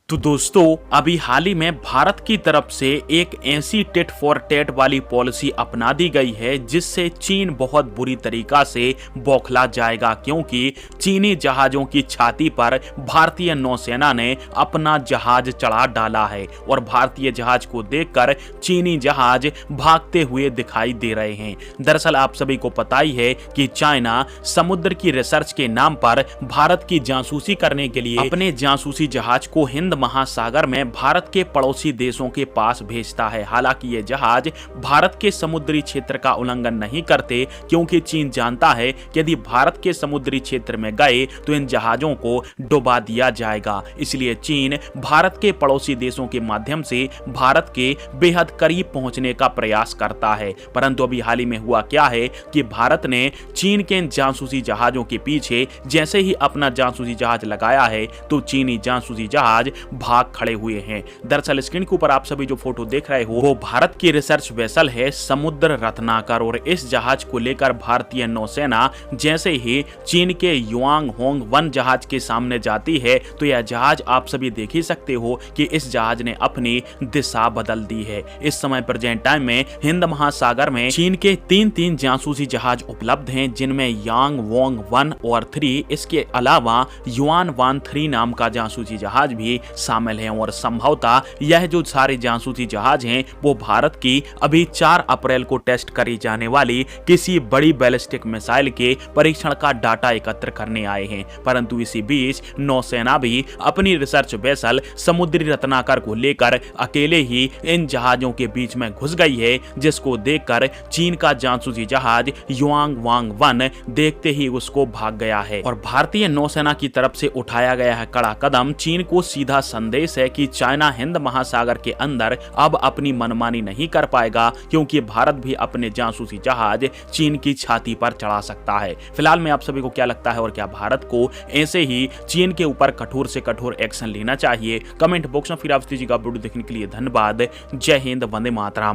तो दोस्तों अभी हाल ही में भारत की तरफ से एक ऐसी टिट फॉर टैट वाली पॉलिसी अपना दी गई है जिससे चीन बहुत बुरी तरीका से बौखला जाएगा, क्योंकि चीनी जहाजों की छाती पर भारतीय नौसेना ने अपना जहाज चढ़ा डाला है और भारतीय जहाज को देखकर चीनी जहाज भागते हुए दिखाई दे रहे हैं। दरअसल आप सभी को पता ही है कि चाइना समुद्र की रिसर्च के नाम पर भारत की जासूसी करने के लिए अपने जासूसी जहाज को हिंद महासागर में भारत के पड़ोसी देशों के पास भेजता है। हालांकि ये जहाज भारत के समुद्री क्षेत्र का उल्लंघन नहीं करते, क्योंकि चीन जानता है कि यदि भारत के समुद्री क्षेत्र में गए तो इन जहाजों को डुबा दिया जाएगा। इसलिए चीन भारत के पड़ोसी देशों के माध्यम से भारत के बेहद करीब पहुंचने का प्रयास करता है। परंतु अभी हाल ही में हुआ क्या है कि भारत ने चीन के इन जासूसी जहाजों के पीछे जैसे ही अपना जासूसी जहाज लगाया है तो चीनी जासूसी जहाज भाग खड़े हुए हैं। दरअसल स्क्रीन के ऊपर आप सभी जो फोटो देख रहे हो वो भारत की रिसर्च वेसल है समुद्र रत्नाकर, और इस जहाज को लेकर भारतीय नौसेना जैसे ही चीन के युआंग होंग 1 जहाज के सामने जाती है तो यह जहाज आप सभी देख ही सकते हो कि इस जहाज ने अपनी दिशा बदल दी है। इस समय प्रेजेंट टाइम में हिंद महासागर में चीन के 3 जासूसी जहाज उपलब्ध हैं, जिनमें यांग वोंग 1 और 3, इसके अलावा युआन वान 3 नाम का जासूसी जहाज भी शामिल हैं। और संभवतः यह जो सारे जासूसी जहाज हैं वो भारत की अभी 4 अप्रैल को टेस्ट करी जाने वाली किसी बड़ी बैलिस्टिक मिसाइल के परीक्षण का डाटा एकत्र करने आए हैं। परंतु इसी बीच नौसेना भी अपनी रिसर्च वेसल समुद्री रत्नाकर को लेकर अकेले ही इन जहाजों के बीच में घुस गई है, जिसको देखकर चीन का जासूसी जहाज युआंग वांग 1 देखते ही उसको भाग गया है। और भारतीय नौसेना की तरफ से उठाया गया है कड़ा कदम। चीन को सीधा संदेश है कि चाइना हिंद महासागर के अंदर अब अपनी मनमानी नहीं कर पाएगा, क्योंकि भारत भी अपने जासूसी जहाज चीन की छाती पर चढ़ा सकता है। फिलहाल में आप सभी को क्या लगता है और क्या भारत को ऐसे ही चीन के ऊपर कठोर से कठोर एक्शन लेना चाहिए? कमेंट बॉक्स में फिर आप दीजिएगा। वीडियो देखने के लिए धन्यवाद। जय हिंद, वंदे मातरम।